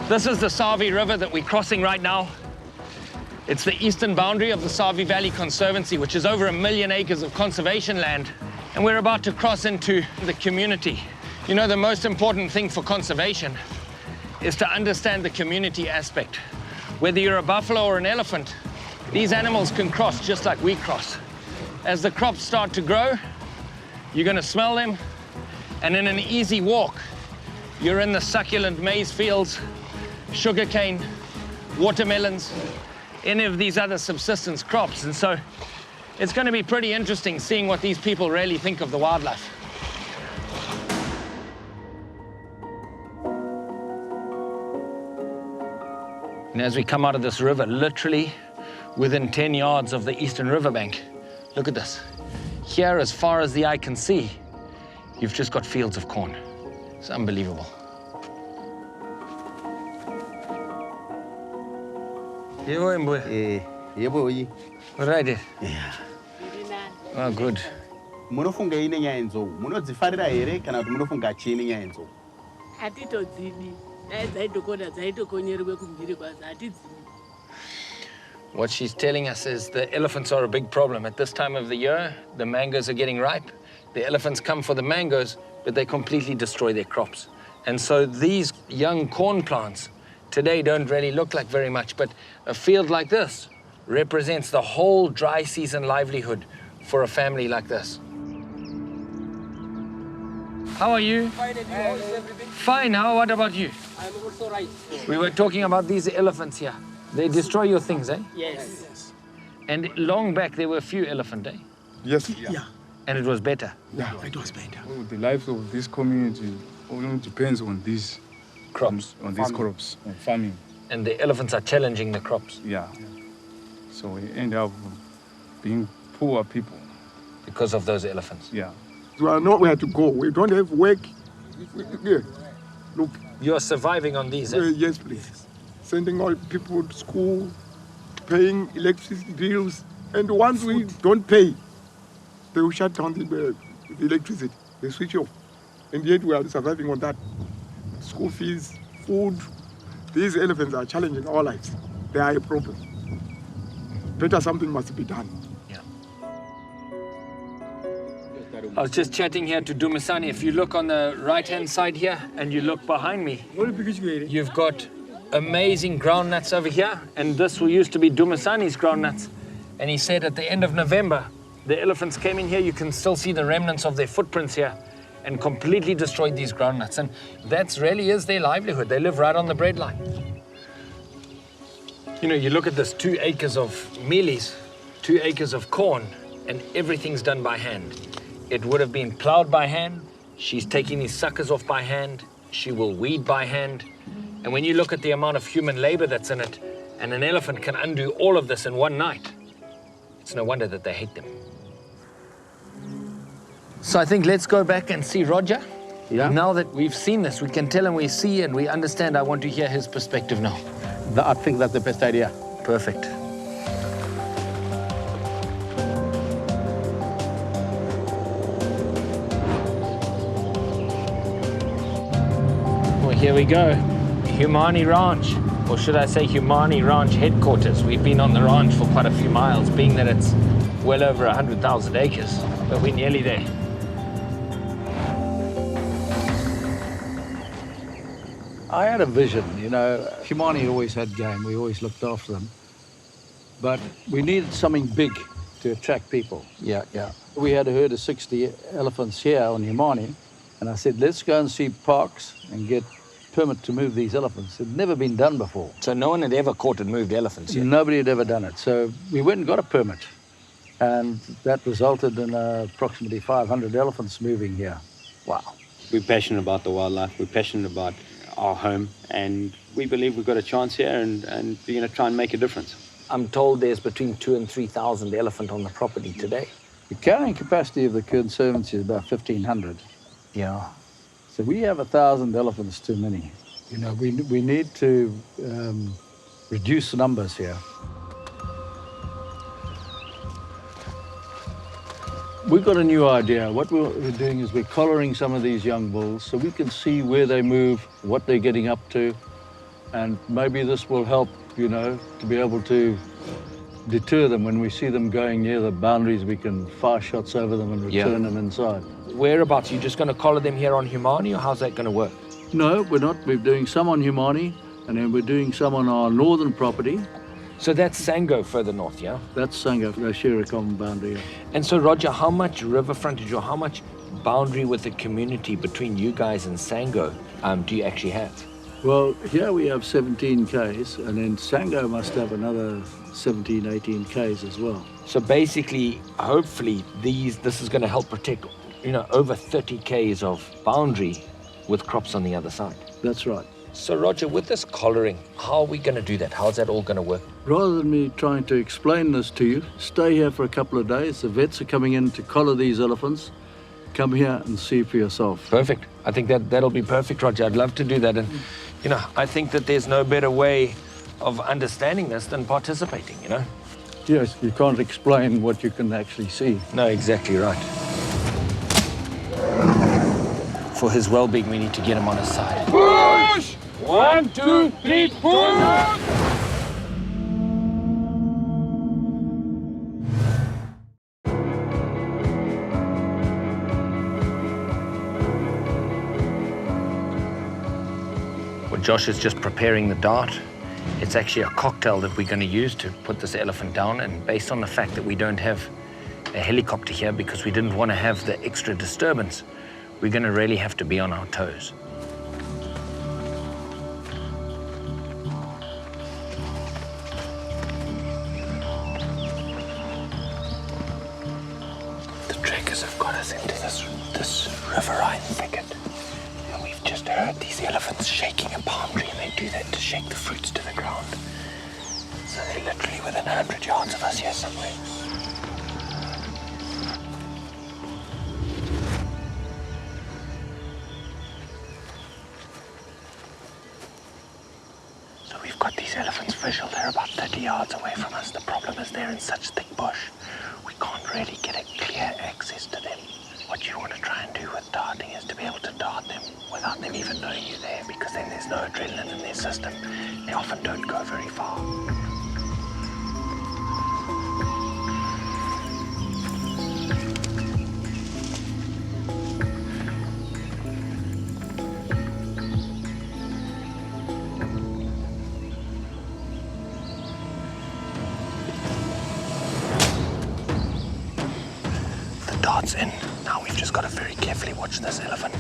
This is the Savé River that we're crossing right now. It's the eastern boundary of the Savé Valley Conservancy, which is over 1 million acres of conservation land. And we're about to cross into the community. You know, the most important thing for conservation is to understand the community aspect. Whether you're a buffalo or an elephant, these animals can cross just like we cross. As the crops start to grow, you're going to smell them, and in an easy walk, you're in the succulent maize fields, sugarcane, watermelons, any of these other subsistence crops. And so it's going to be pretty interesting seeing what these people really think of the wildlife. And as we come out of this river, literally within 10 yards of the eastern riverbank, look at this. Here, as far as the eye can see, you've just got fields of corn. It's unbelievable. What I did? Yeah. Oh, good. Munofunga ine nyaya nzou. Munodzifarira here kana kuti munofunga chini nyaya nzou? Hatitodzidi. Dzaitokona dzaitokonyerwe kumhiri kwadzo hatidzidi. What she's telling us is the elephants are a big problem. At this time of the year, the mangoes are getting ripe. The elephants come for the mangoes, but they completely destroy their crops. And so these young corn plants today don't really look like very much, but a field like this represents the whole dry season livelihood for a family like this. How are you? Fine, and you? How is everything? Fine. What about you? I'm also right. We were talking about these elephants here. They destroy your things, eh? Yes. And long back, there were a few elephants, eh? Yes. Yeah. And it was better. Yeah, it was better. Well, the life of this community only depends on these Crops. on these crops, on farming. And the elephants are challenging the crops. Yeah. So we end up being poor people. Because of those elephants. Yeah. We are nowhere to go. We don't have work. Yeah. Look, You're surviving on these, eh? yes, please. Sending all people to school, paying electricity bills, and once we don't pay, they will shut down the electricity. They switch off. And yet we are surviving on that. School fees, food. These elephants are challenging our lives. They are a problem. Better something must be done. Yeah. I was just chatting here to Dumisani. If you look on the right-hand side here and you look behind me, you've got amazing groundnuts over here. And this used to be Dumisani's groundnuts. And he said at the end of November, the elephants came in here. You can still see the remnants of their footprints here and completely destroyed these groundnuts. And that really is their livelihood. They live right on the breadline. You know, you look at this 2 acres of mealies, 2 acres of corn, and everything's done by hand. It would have been plowed by hand. She's taking these suckers off by hand. She will weed by hand. And when you look at the amount of human labor that's in it, and an elephant can undo all of this in one night, it's no wonder that they hate them. So I think let's go back and see Roger. Yeah. Now that we've seen this, we can tell him we see and we understand. I want to hear his perspective now. I think that's the best idea. Perfect. Well, here we go. Humani Ranch, or should I say Humani Ranch headquarters. We've been on the ranch for quite a few miles, being that it's well over 100,000 acres, but we're nearly there. I had a vision, you know. Humani always had game, we always looked after them. But we needed something big to attract people. Yeah. We had a herd of 60 elephants here on Humani, and I said, let's go and see parks and get permit to move these elephants. It had never been done before. So no one had ever caught and moved elephants yet? Nobody had ever done it. So we went and got a permit, and that resulted in approximately 500 elephants moving here. Wow. We're passionate about the wildlife, we're passionate about our home, and we believe we've got a chance here and we're going to try and make a difference. I'm told there's between 2,000 and 3,000 elephant on the property today. The carrying capacity of the Conservancy is about 1,500. Yeah. So we have 1,000 elephants too many. You know, we need to reduce the numbers here. We've got a new idea. What we're doing is we're collaring some of these young bulls so we can see where they move, what they're getting up to. And maybe this will help, you know, to be able to deter them. When we see them going near the boundaries, we can fire shots over them and return them inside. Whereabouts? Are you just going to collar them here on Humani, or how's that going to work? No, we're not. We're doing some on Humani, and then we're doing some on our northern property. So that's Sango further north, yeah? That's Sango, they share a common boundary. And so, Roger, how much river frontage or how much boundary with the community between you guys and Sango do you actually have? Well, here we have 17 Ks, and then Sango must have another 17, 18 Ks as well. So basically, hopefully, this is going to help protect, you know, over 30 Ks of boundary with crops on the other side. That's right. So, Roger, with this collaring, how are we going to do that? How's that all going to work? Rather than me trying to explain this to you, stay here for a couple of days. The vets are coming in to collar these elephants. Come here and see for yourself. Perfect. I think that'll be perfect, Roger. I'd love to do that. And, you know, I think that there's no better way of understanding this than participating, you know? Yes, you can't explain what you can actually see. No, exactly right. For his well-being, we need to get him on his side. Push! 1, 2, 3, push! Well, Josh is just preparing the dart. It's actually a cocktail that we're going to use to put this elephant down, and based on the fact that we don't have a helicopter here because we didn't want to have the extra disturbance, we're going to really have to be on our toes. The trackers have got us into this riverine thicket. And we've just heard these elephants shaking a palm tree, and they do that to shake the fruits to the ground. So they're literally within 100 yards of us here somewhere. So we've got these elephants visual. They're about 30 yards away from us. The problem is they're in such thick bush. We can't really get a clear access to them. What you want to try and do with darting is to be able to dart them without them even knowing you're there, because then there's no adrenaline in their system. They often don't go very far. The dart's in. Now we've just got to very carefully watch this elephant.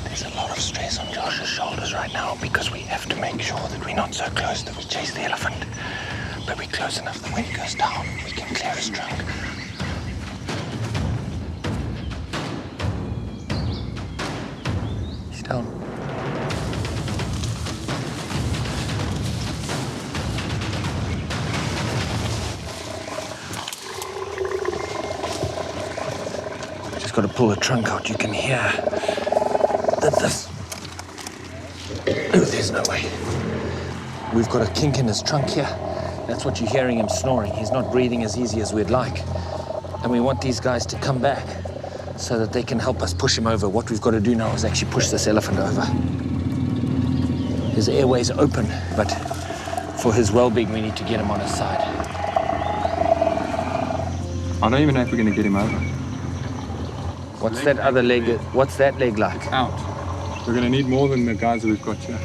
There's a lot of stress on Josh's shoulders right now because we have to make sure that we're not so close that we chase the elephant. But we're close enough that when he goes down, we can clear his trunk. He's down. Got to pull the trunk out. You can hear that this... Oh, there's no way. We've got a kink in his trunk here. That's what you're hearing him snoring. He's not breathing as easy as we'd like. And we want these guys to come back so that they can help us push him over. What we've got to do now is actually push this elephant over. His airway's open, but for his well-being, we need to get him on his side. I don't even know if we're going to get him over. What's that other leg? What's that leg like? It's out. We're going to need more than the guys that we've got here.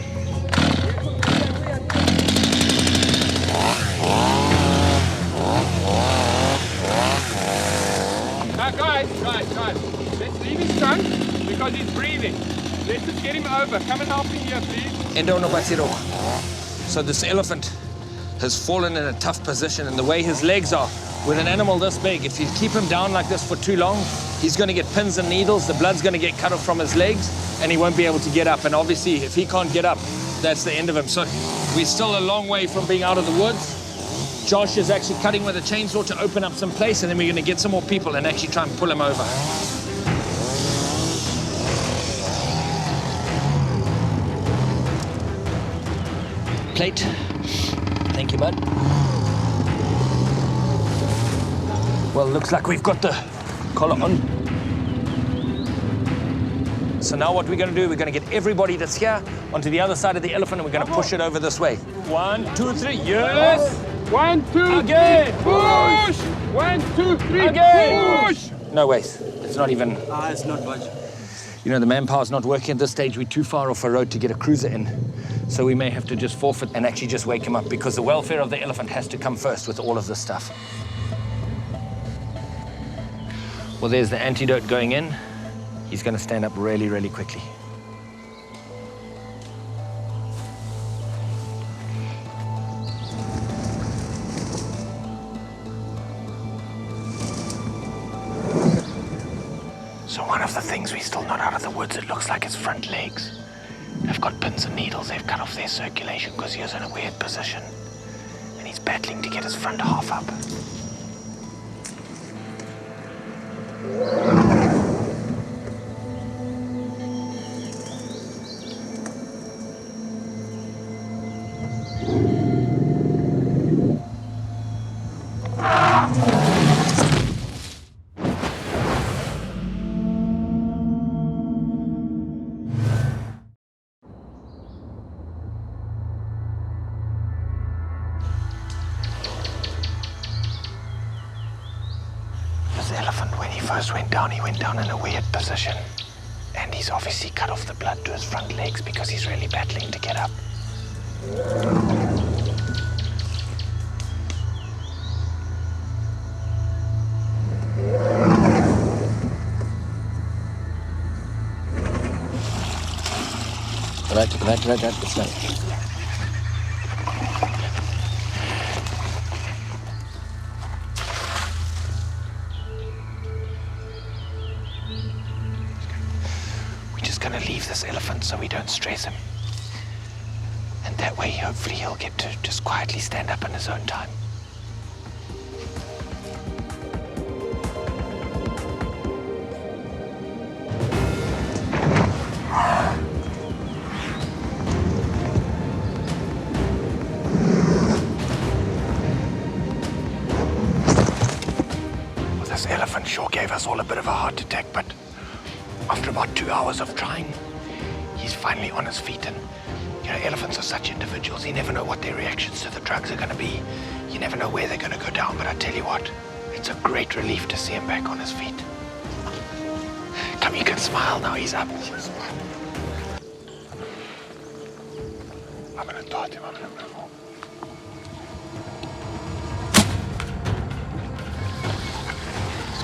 Now, guys, let's leave his trunk because he's breathing. Let's just get him over. Come and help me here, please. So this elephant has fallen in a tough position, and the way his legs are, with an animal this big, if you keep him down like this for too long, he's going to get pins and needles, the blood's going to get cut off from his legs, and he won't be able to get up. And obviously, if he can't get up, that's the end of him. So we're still a long way from being out of the woods. Josh is actually cutting with a chainsaw to open up some place, and then we're going to get some more people and actually try and pull him over. Plate. Thank you, bud. Well, looks like we've got the collar on. So now what we're going to do, we're going to get everybody that's here onto the other side of the elephant, and we're going to push it over this way. 1, 2, 3, yes! 1, 2, Again! push! 1, 2, 3, Again! push! No ways. It's not even... it's not budget. You know, the manpower's not working at this stage. We're too far off a road to get a cruiser in. So we may have to just forfeit and actually just wake him up, because the welfare of the elephant has to come first with all of this stuff. Well, there's the antidote going in. He's going to stand up really, really quickly. So one of the things we're still not out of the woods, it looks like his front legs. They've got pins and needles. They've cut off their circulation because he was in a weird position. And he's battling to get his front half up. This elephant, when he first went down, he went down in a weird position. And he's obviously cut off the blood to his front legs because he's really battling to get up. Right, it's nice. We're just going to leave this elephant so we don't stress him. And that way, hopefully, he'll get to just quietly stand up in his own time. This elephant sure gave us all a bit of a heart attack, but after about 2 hours of trying, he's finally on his feet. And, you know, elephants are such individuals. You never know what their reactions to the drugs are going to be. You never know where they're going to go down, but I tell you what, it's a great relief to see him back on his feet. Come, you can smile now, he's up. I'm going to taught him, I'm going to move on.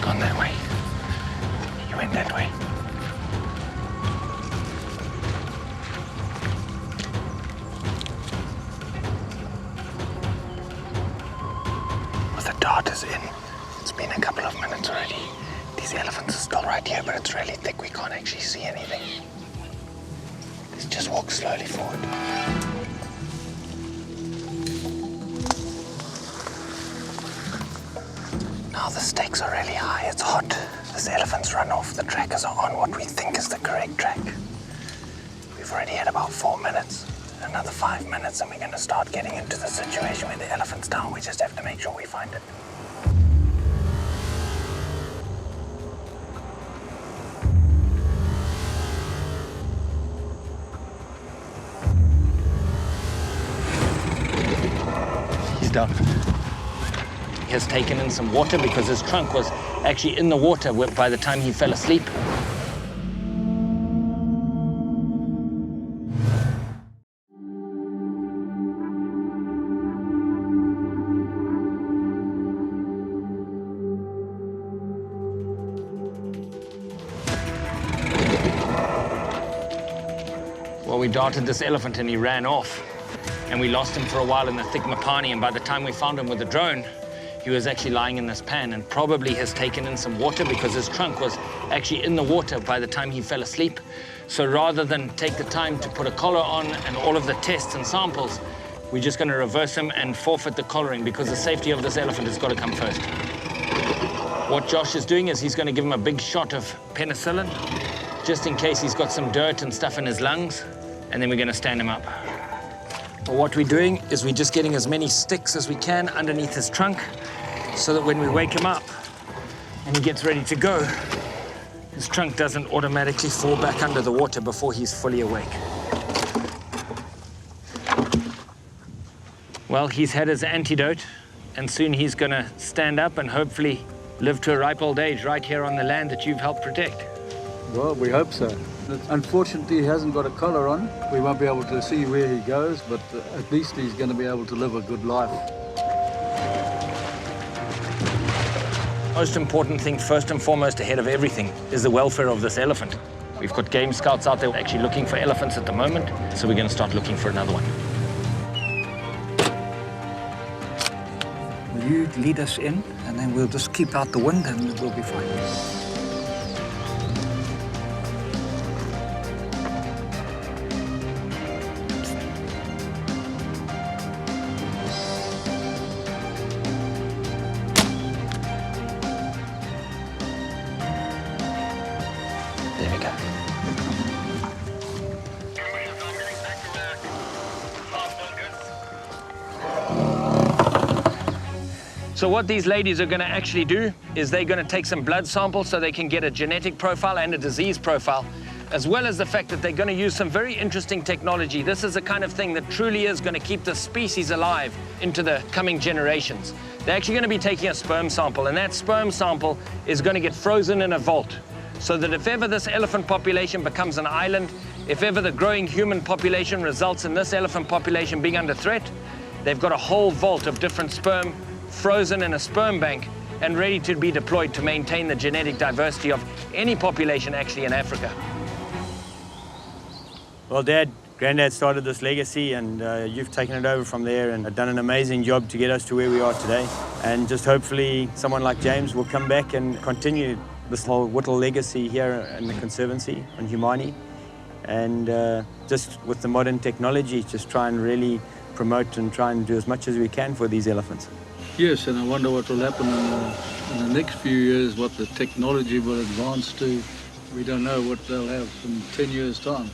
Gone that way. You went that way. Well, the dart is in. It's been a couple of minutes already. These elephants are still right here, but it's really thick. We can't actually see anything. Let's just walk slowly forward. Now the stakes are really high, it's hot. This elephant's run off. The trackers are on what we think is the correct track. We've already had about 4 minutes. Another 5 minutes and we're going to start getting into the situation where the elephant's down. We just have to make sure we find it. He's down. He has taken in some water because his trunk was actually in the water by the time he fell asleep. Well, we darted this elephant and he ran off. And we lost him for a while in the thick mapani, and by the time we found him with the drone, he was actually lying in this pan and probably has taken in some water because his trunk was actually in the water by the time he fell asleep. So rather than take the time to put a collar on and all of the tests and samples, we're just going to reverse him and forfeit the collaring because the safety of this elephant has got to come first. What Josh is doing is he's going to give him a big shot of penicillin just in case he's got some dirt and stuff in his lungs, and then we're going to stand him up. But what we're doing is we're just getting as many sticks as we can underneath his trunk so that when we wake him up and he gets ready to go, His trunk doesn't automatically fall back under the water before he's fully awake. Well, he's had his antidote, and soon he's going to stand up and hopefully live to a ripe old age right here on the land that you've helped protect. Well, we hope so. Unfortunately, he hasn't got a collar on. We won't be able to see where he goes, but at least he's going to be able to live a good life. Most important thing, first and foremost, ahead of everything, is the welfare of this elephant. We've got game scouts out there actually looking for elephants at the moment, so we're going to start looking for another one. Will you lead us in, and then we'll just keep out the wind and we'll be fine. There we go. So what these ladies are going to actually do is they're going to take some blood samples so they can get a genetic profile and a disease profile, as well as the fact that they're going to use some very interesting technology. This is the kind of thing that truly is going to keep the species alive into the coming generations. They're actually going to be taking a sperm sample, and that sperm sample is going to get frozen in a vault, so that if ever this elephant population becomes an island, if ever the growing human population results in this elephant population being under threat, they've got a whole vault of different sperm frozen in a sperm bank and ready to be deployed to maintain the genetic diversity of any population actually in Africa. Well, Dad, Granddad started this legacy, and you've taken it over from there and have done an amazing job to get us to where we are today. And just hopefully someone like James will come back and continue this whole Whittle legacy here in the Conservancy on Humani. And just with the modern technology, just try and really promote and try and do as much as we can for these elephants. Yes, and I wonder what will happen in the next few years, what the technology will advance to. We don't know what they'll have in 10 years' time.